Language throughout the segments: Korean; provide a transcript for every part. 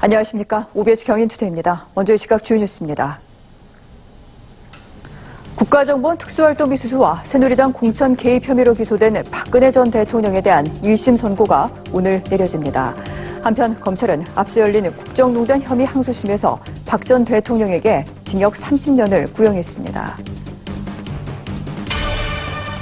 안녕하십니까. OBS 경인투데이입니다. 먼저 이 시각 주요 뉴스입니다. 국가정보원 특수활동비 수수와 새누리당 공천 개입 혐의로 기소된 박근혜 전 대통령에 대한 1심 선고가 오늘 내려집니다. 한편 검찰은 앞서 열린 국정농단 혐의 항소심에서 박 전 대통령에게 징역 30년을 구형했습니다.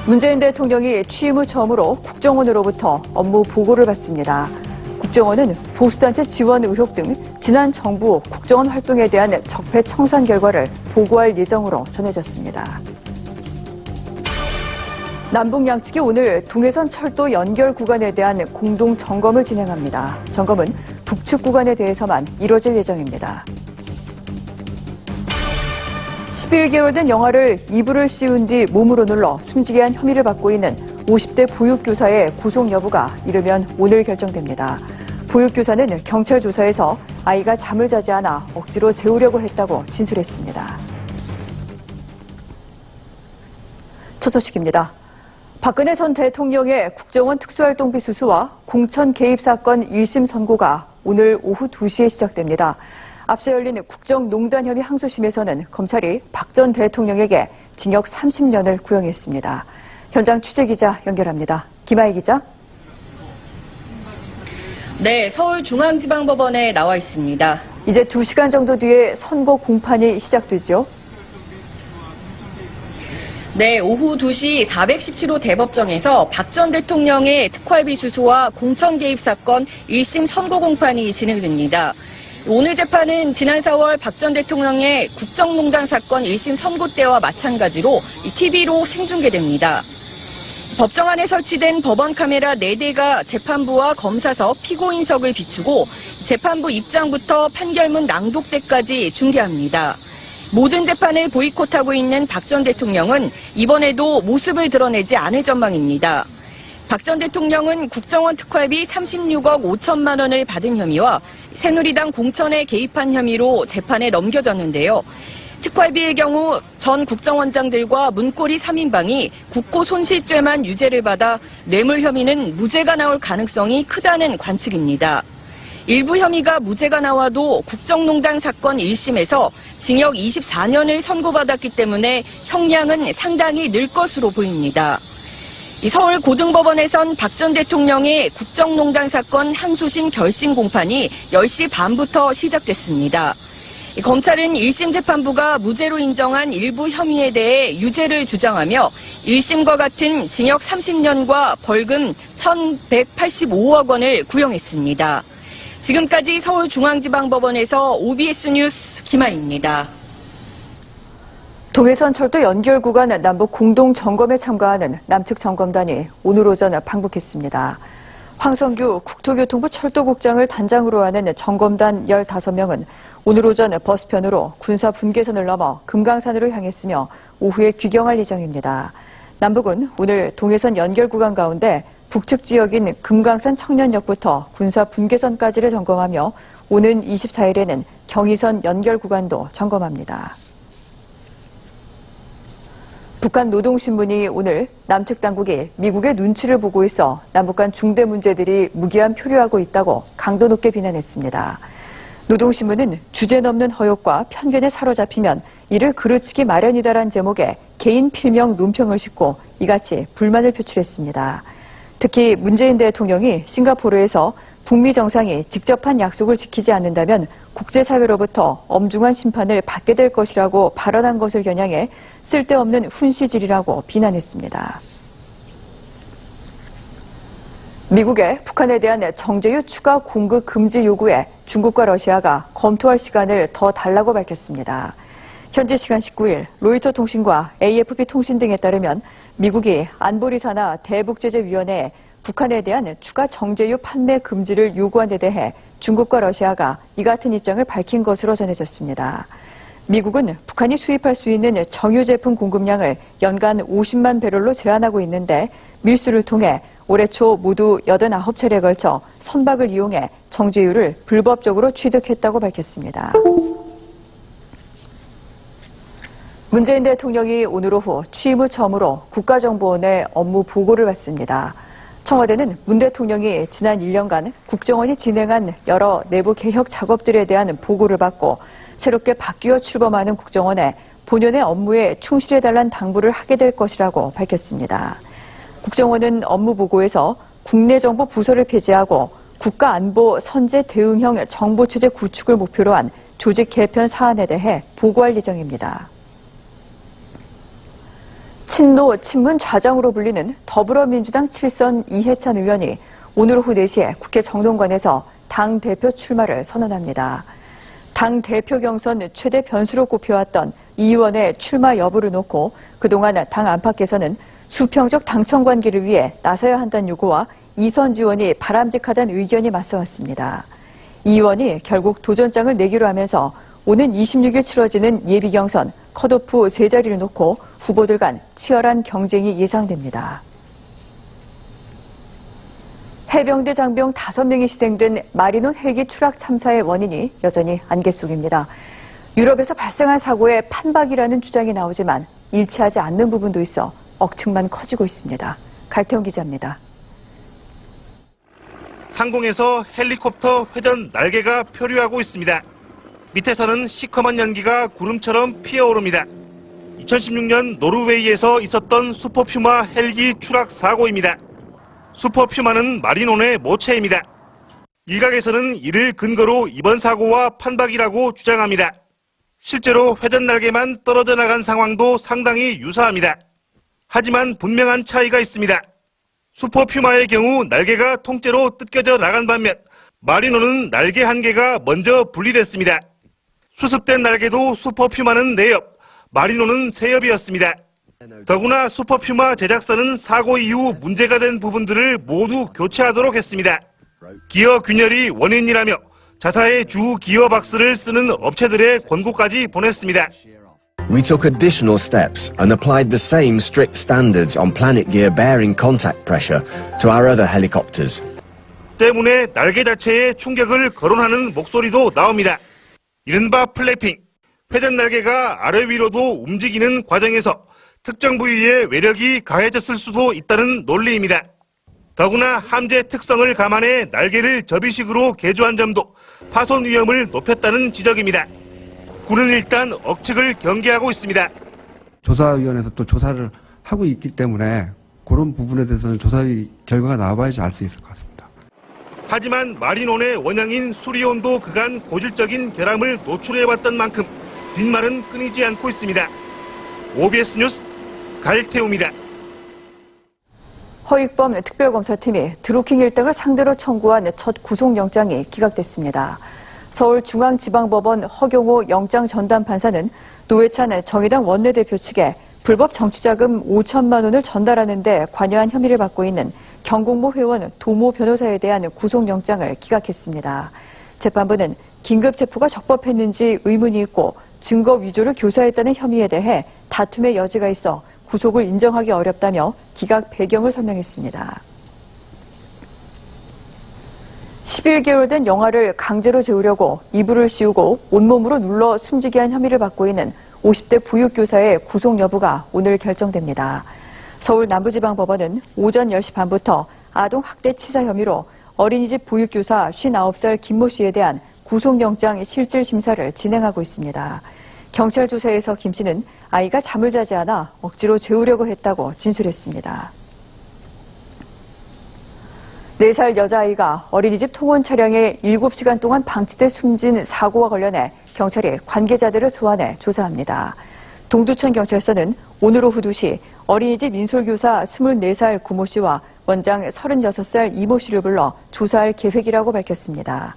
문재인 대통령이 취임 후 처음으로 국정원으로부터 업무 보고를 받습니다. 국정원은 보수단체 지원 의혹 등 지난 정부 국정원 활동에 대한 적폐 청산 결과를 보고할 예정으로 전해졌습니다. 남북 양측이 오늘 동해선 철도 연결 구간에 대한 공동 점검을 진행합니다. 점검은 북측 구간에 대해서만 이뤄질 예정입니다. 11개월 된 영아를 이불을 씌운 뒤 몸으로 눌러 숨지게 한 혐의를 받고 있는 50대 보육교사의 구속 여부가 이르면 오늘 결정됩니다. 보육교사는 경찰 조사에서 아이가 잠을 자지 않아 억지로 재우려고 했다고 진술했습니다. 첫 소식입니다. 박근혜 전 대통령의 국정원 특수활동비 수수와 공천 개입 사건 1심 선고가 오늘 오후 2시에 시작됩니다. 앞서 열린 국정농단 혐의 항소심에서는 검찰이 박 전 대통령에게 징역 30년을 구형했습니다. 현장 취재기자 연결합니다. 김아희 기자. 네, 서울중앙지방법원에 나와 있습니다. 이제 2시간 정도 뒤에 선고 공판이 시작되죠? 네, 오후 2시 417호 대법정에서 박 전 대통령의 특활비 수수와 공천 개입 사건 1심 선고 공판이 진행됩니다. 오늘 재판은 지난 4월 박 전 대통령의 국정농단 사건 1심 선고 때와 마찬가지로 TV로 생중계됩니다. 법정 안에 설치된 법원 카메라 4대가 재판부와 검사석, 피고인석을 비추고 재판부 입장부터 판결문 낭독 때까지 중계합니다. 모든 재판을 보이콧하고 있는 박 전 대통령은 이번에도 모습을 드러내지 않을 전망입니다. 박 전 대통령은 국정원 특활비 36억 5천만 원을 받은 혐의와 새누리당 공천에 개입한 혐의로 재판에 넘겨졌는데요. 특활비의 경우 전 국정원장들과 문고리 3인방이 국고 손실죄만 유죄를 받아 뇌물 혐의는 무죄가 나올 가능성이 크다는 관측입니다. 일부 혐의가 무죄가 나와도 국정농단 사건 1심에서 징역 24년을 선고받았기 때문에 형량은 상당히 늘 것으로 보입니다. 서울고등법원에선 박 전 대통령의 국정농단 사건 항소심 결심 공판이 10시 반부터 시작됐습니다. 검찰은 1심 재판부가 무죄로 인정한 일부 혐의에 대해 유죄를 주장하며 1심과 같은 징역 30년과 벌금 1,185억 원을 구형했습니다. 지금까지 서울중앙지방법원에서 OBS 뉴스 김아희입니다. 동해선 철도 연결 구간 남북 공동 점검에 참가하는 남측 점검단이 오늘 오전 방북했습니다. 황성규 국토교통부 철도국장을 단장으로 하는 점검단 15명은 오늘 오전 버스편으로 군사 분계선을 넘어 금강산으로 향했으며 오후에 귀경할 예정입니다. 남북은 오늘 동해선 연결 구간 가운데 북측 지역인 금강산 청년역부터 군사 분계선까지를 점검하며 오는 24일에는 경의선 연결 구간도 점검합니다. 북한 노동신문이 오늘 남측 당국이 미국의 눈치를 보고 있어 남북 간 중대 문제들이 무기한 표류하고 있다고 강도 높게 비난했습니다. 노동신문은 주제넘는 허욕과 편견에 사로잡히면 이를 그르치기 마련이다란 제목의 개인 필명 논평을 싣고 이같이 불만을 표출했습니다. 특히 문재인 대통령이 싱가포르에서 북미 정상이 직접 한 약속을 지키지 않는다면 국제사회로부터 엄중한 심판을 받게 될 것이라고 발언한 것을 겨냥해 쓸데없는 훈시질이라고 비난했습니다. 미국의 북한에 대한 정제유 추가 공급 금지 요구에 중국과 러시아가 검토할 시간을 더 달라고 밝혔습니다. 현지 시간 19일 로이터 통신과 AFP 통신 등에 따르면 미국이 안보리 산하 대북제재위원회에 북한에 대한 추가 정제유 판매 금지를 요구한 데 대해 중국과 러시아가 이 같은 입장을 밝힌 것으로 전해졌습니다. 미국은 북한이 수입할 수 있는 정유 제품 공급량을 연간 50만 배럴로 제한하고 있는데 밀수를 통해 올해 초 모두 89차례에 걸쳐 선박을 이용해 정제유를 불법적으로 취득했다고 밝혔습니다. 문재인 대통령이 오늘 오후 취임 후 처음으로 국가정보원의 업무 보고를 받습니다. 청와대는 문 대통령이 지난 1년간 국정원이 진행한 여러 내부 개혁 작업들에 대한 보고를 받고 새롭게 바뀌어 출범하는 국정원에 본연의 업무에 충실해달라는 당부를 하게 될 것이라고 밝혔습니다. 국정원은 업무 보고에서 국내 정보 부서를 폐지하고 국가안보 선제 대응형 정보체제 구축을 목표로 한 조직 개편 사안에 대해 보고할 예정입니다. 친노 친문 좌장으로 불리는 더불어민주당 7선 이해찬 의원이 오늘 오후 4시에 국회 정동관에서 당대표 출마를 선언합니다. 당대표 경선 최대 변수로 꼽혀왔던 이 의원의 출마 여부를 놓고 그동안 당 안팎에서는 수평적 당청 관계를 위해 나서야 한다는 요구와 이선 지원이 바람직하다는 의견이 맞서왔습니다. 이 의원이 결국 도전장을 내기로 하면서 오는 26일 치러지는 예비경선 컷오프 3자리를 놓고 후보들 간 치열한 경쟁이 예상됩니다. 해병대 장병 5명이 희생된 마리논 헬기 추락 참사의 원인이 여전히 안개 속입니다. 유럽에서 발생한 사고의 판박이라는 주장이 나오지만 일치하지 않는 부분도 있어 억측만 커지고 있습니다. 갈태영 기자입니다. 상공에서 헬리콥터 회전 날개가 표류하고 있습니다. 밑에서는 시커먼 연기가 구름처럼 피어오릅니다. 2016년 노르웨이에서 있었던 슈퍼퓨마 헬기 추락 사고입니다. 슈퍼퓨마는 마리논의 모체입니다. 일각에서는 이를 근거로 이번 사고와 판박이라고 주장합니다. 실제로 회전 날개만 떨어져 나간 상황도 상당히 유사합니다. 하지만 분명한 차이가 있습니다. 슈퍼퓨마의 경우 날개가 통째로 뜯겨져 나간 반면 마리논은 날개 한 개가 먼저 분리됐습니다. 수습된 날개도 슈퍼퓨마는 4옆, 마리논은 3옆이었습니다. 더구나 슈퍼퓨마 제작사는 사고 이후 문제가 된 부분들을 모두 교체하도록 했습니다. 기어 균열이 원인이라며 자사의 주 기어 박스를 쓰는 업체들의 권고까지 보냈습니다. We took additional steps and applied the same strict standards on planet gear bearing contact pressure to our other helicopters. 때문에 날개 자체에 충격을 거론하는 목소리도 나옵니다. 이른바 플래핑, 회전 날개가 아래 위로도 움직이는 과정에서 특정 부위에 외력이 가해졌을 수도 있다는 논리입니다. 더구나 함재 특성을 감안해 날개를 접이식으로 개조한 점도 파손 위험을 높였다는 지적입니다. 군은 일단 억측을 경계하고 있습니다. 조사위원회에서 또 조사를 하고 있기 때문에 그런 부분에 대해서는 조사위 결과가 나와봐야지 알 수 있을 것 같습니다. 하지만 마리논의 원형인 수리온도 그간 고질적인 결함을 노출해왔던 만큼 뒷말은 끊이지 않고 있습니다. OBS 뉴스 갈태우입니다. 허익범 특별검사팀이 드루킹 일당을 상대로 청구한 첫 구속영장이 기각됐습니다. 서울중앙지방법원 허경호 영장 전담 판사는 노회찬 정의당 원내대표 측에 불법 정치자금 5천만 원을 전달하는 데 관여한 혐의를 받고 있는 경공모 회원 도모 변호사에 대한 구속영장을 기각했습니다. 재판부는 긴급 체포가 적법했는지 의문이 있고 증거 위조를 교사했다는 혐의에 대해 다툼의 여지가 있어 구속을 인정하기 어렵다며 기각 배경을 설명했습니다. 11개월 된 영아를 강제로 재우려고 이불을 씌우고 온몸으로 눌러 숨지게 한 혐의를 받고 있는 50대 보육교사의 구속 여부가 오늘 결정됩니다. 서울 남부지방법원은 오전 10시 반부터 아동학대 치사 혐의로 어린이집 보육교사 59살 김모 씨에 대한 구속영장 실질심사를 진행하고 있습니다. 경찰 조사에서 김 씨는 아이가 잠을 자지 않아 억지로 재우려고 했다고 진술했습니다. 4살 여자아이가 어린이집 통원 차량에 7시간 동안 방치돼 숨진 사고와 관련해 경찰이 관계자들을 소환해 조사합니다. 동두천경찰서는 오늘 오후 2시 어린이집 인솔교사 24살 구모 씨와 원장 36살 이모 씨를 불러 조사할 계획이라고 밝혔습니다.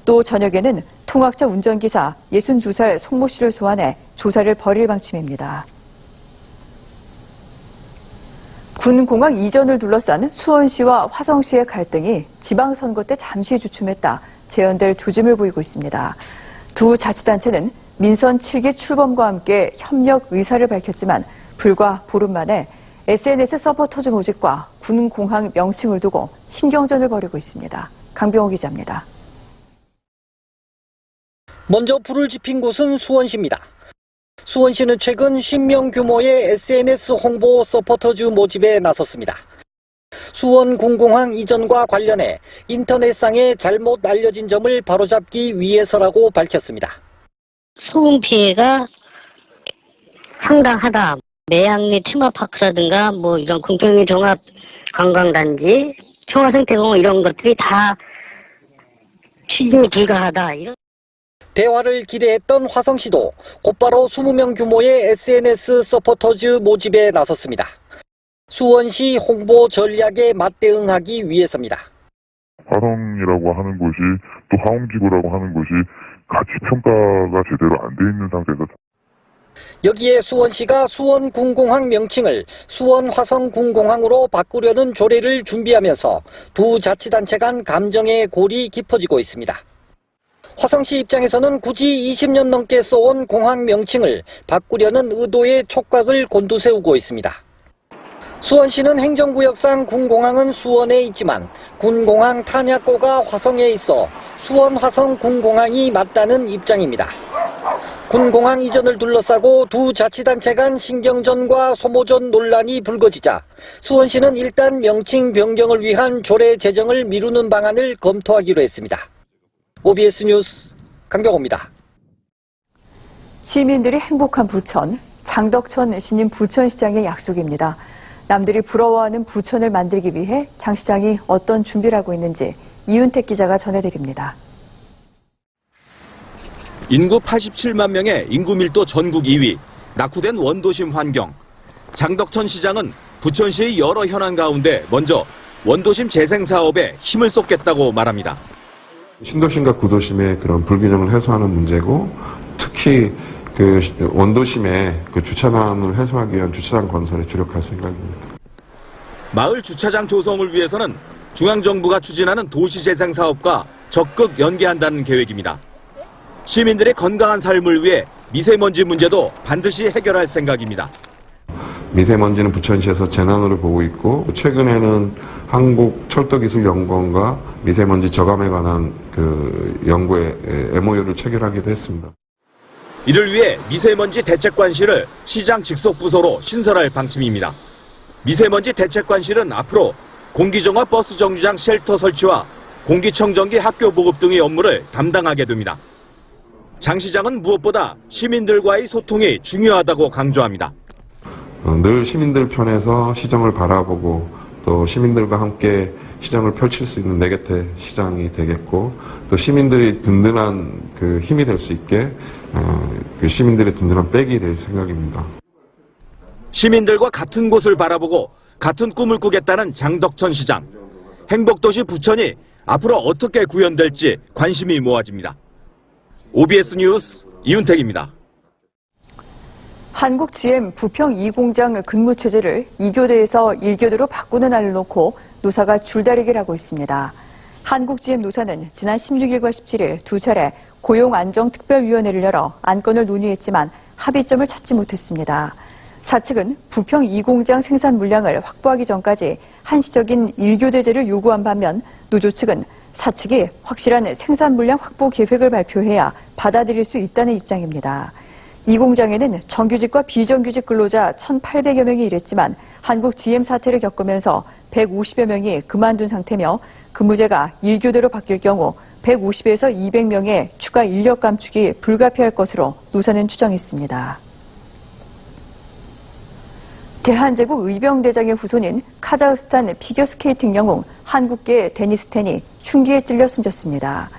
또 저녁에는 통학차 운전기사 62살 송모 씨를 소환해 조사를 벌일 방침입니다. 군공항 이전을 둘러싼 수원시와 화성시의 갈등이 지방선거 때 잠시 주춤했다 재현될 조짐을 보이고 있습니다. 두 자치단체는 민선 7기 출범과 함께 협력 의사를 밝혔지만 불과 보름 만에 SNS 서포터즈 모집과 군공항 명칭을 두고 신경전을 벌이고 있습니다. 강병호 기자입니다. 먼저 불을 지핀 곳은 수원시입니다. 수원시는 최근 10명 규모의 SNS 홍보 서포터즈 모집에 나섰습니다. 수원군공항 이전과 관련해 인터넷상에 잘못 알려진 점을 바로잡기 위해서라고 밝혔습니다. 소음 피해가 상당하다. 매양리 테마파크라든가 이런 궁평리 종합 관광단지, 청와생태공원 이런 것들이 다 추진이 불가하다. 대화를 기대했던 화성시도 곧바로 20명 규모의 SNS 서포터즈 모집에 나섰습니다. 수원시 홍보 전략에 맞대응하기 위해서입니다. 화성이라고 하는 곳이 또 화홍지구라고 하는 곳이 가치 평가가 제대로 안 돼 있는 상태에서 여기에 수원시가 수원군공항 명칭을 수원화성군공항으로 바꾸려는 조례를 준비하면서 두 자치단체 간 감정의 골이 깊어지고 있습니다. 화성시 입장에서는 굳이 20년 넘게 써온 공항 명칭을 바꾸려는 의도의 촉각을 곤두세우고 있습니다. 수원시는 행정구역상 군공항은 수원에 있지만 군공항 탄약고가 화성에 있어 수원화성군공항이 맞다는 입장입니다. 군공항 이전을 둘러싸고 두 자치단체 간 신경전과 소모전 논란이 불거지자 수원시는 일단 명칭 변경을 위한 조례 제정을 미루는 방안을 검토하기로 했습니다. OBS 뉴스 강병호입니다. 시민들이 행복한 부천, 장덕천 신임 부천시장의 약속입니다. 남들이 부러워하는 부천을 만들기 위해 장 시장이 어떤 준비를 하고 있는지 이윤택 기자가 전해드립니다. 인구 87만 명의 인구 밀도 전국 2위, 낙후된 원도심 환경. 장덕천 시장은 부천시의 여러 현안 가운데 먼저 원도심 재생 사업에 힘을 쏟겠다고 말합니다. 신도심과 구도심의 그런 불균형을 해소하는 문제고, 특히 그 원도심의 그 주차난을 해소하기 위한 주차장 건설에 주력할 생각입니다. 마을 주차장 조성을 위해서는 중앙정부가 추진하는 도시재생 사업과 적극 연계한다는 계획입니다. 시민들의 건강한 삶을 위해 미세먼지 문제도 반드시 해결할 생각입니다. 미세먼지는 부천시에서 재난으로 보고 있고, 최근에는 한국철도기술연구원과 미세먼지 저감에 관한 그 연구에 MOU를 체결하기도 했습니다. 이를 위해 미세먼지 대책관실을 시장 직속 부서로 신설할 방침입니다. 미세먼지 대책관실은 앞으로 공기정화 버스 정류장 쉘터 설치와 공기청정기 학교 보급 등의 업무를 담당하게 됩니다. 장 시장은 무엇보다 시민들과의 소통이 중요하다고 강조합니다. 늘 시민들 편에서 시정을 바라보고 또 시민들과 함께 시정을 펼칠 수 있는 내 곁의 시장이 되겠고, 또 시민들이 든든한 그 힘이 될 수 있게 그 시민들의 든든한 백이 될 생각입니다. 시민들과 같은 곳을 바라보고 같은 꿈을 꾸겠다는 장덕천 시장. 행복도시 부천이 앞으로 어떻게 구현될지 관심이 모아집니다. OBS 뉴스 이윤택입니다. 한국 GM 부평 2공장 근무 체제를 2교대에서 1교대로 바꾸는 안을 놓고 노사가 줄다리기를 하고 있습니다. 한국 GM 노사는 지난 16일과 17일 두 차례 고용안정특별위원회를 열어 안건을 논의했지만 합의점을 찾지 못했습니다. 사측은 부평 2공장 생산 물량을 확보하기 전까지 한시적인 1교대제를 요구한 반면 노조 측은 사측이 확실한 생산 물량 확보 계획을 발표해야 받아들일 수 있다는 입장입니다. 이 공장에는 정규직과 비정규직 근로자 1,800여 명이 일했지만 한국 GM 사태를 겪으면서 150여 명이 그만둔 상태며 근무제가 1교대로 바뀔 경우 150에서 200명의 추가 인력 감축이 불가피할 것으로 노사는 추정했습니다. 대한제국 의병대장의 후손인 카자흐스탄 피겨스케이팅 영웅 한국계 데니스 텐이 흉기에 찔려 숨졌습니다.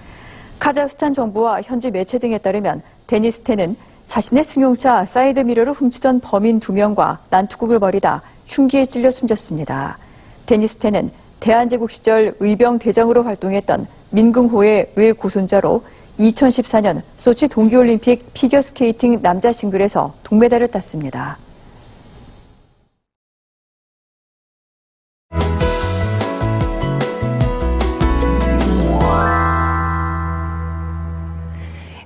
카자흐스탄 정부와 현지 매체 등에 따르면 데니스 텐은 자신의 승용차 사이드미러를 훔치던 범인 2명과 난투극을 벌이다 흉기에 찔려 숨졌습니다. 데니스 텐은 대한제국 시절 의병대장으로 활동했던 민궁호의 외고손자로 2014년 소치 동계올림픽 피겨스케이팅 남자 싱글에서 동메달을 땄습니다.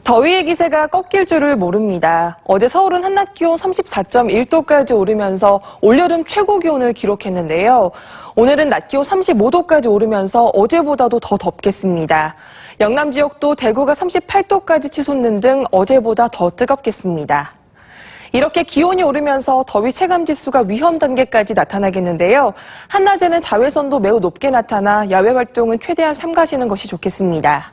더위의 기세가 꺾일 줄을 모릅니다. 어제 서울은 한낮 기온 34.1도까지 오르면서 올여름 최고 기온을 기록했는데요. 오늘은 낮 기온 35도까지 오르면서 어제보다도 더 덥겠습니다. 영남 지역도 대구가 38도까지 치솟는 등 어제보다 더 뜨겁겠습니다. 이렇게 기온이 오르면서 더위 체감 지수가 위험 단계까지 나타나겠는데요. 한낮에는 자외선도 매우 높게 나타나 야외 활동은 최대한 삼가시는 것이 좋겠습니다.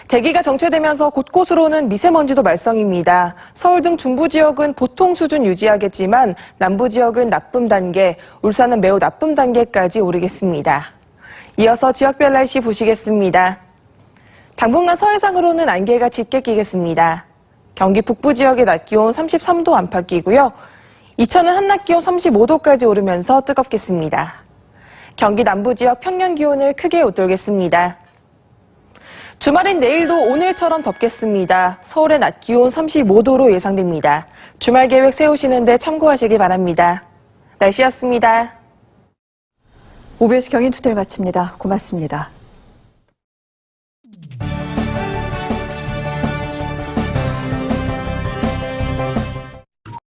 대기가 정체되면서 곳곳으로는 미세먼지도 말썽입니다. 서울 등 중부 지역은 보통 수준 유지하겠지만 남부 지역은 나쁨 단계, 울산은 매우 나쁨 단계까지 오르겠습니다. 이어서 지역별 날씨 보시겠습니다. 당분간 서해상으로는 안개가 짙게 끼겠습니다. 경기 북부 지역의 낮 기온 33도 안팎이고요. 이천은 한낮 기온 35도까지 오르면서 뜨겁겠습니다. 경기 남부 지역 평년 기온을 크게 웃돌겠습니다. 주말인 내일도 오늘처럼 덥겠습니다. 서울의 낮 기온 35도로 예상됩니다. 주말 계획 세우시는데 참고하시기 바랍니다. 날씨였습니다. OBS 경인투데이 마칩니다. 고맙습니다.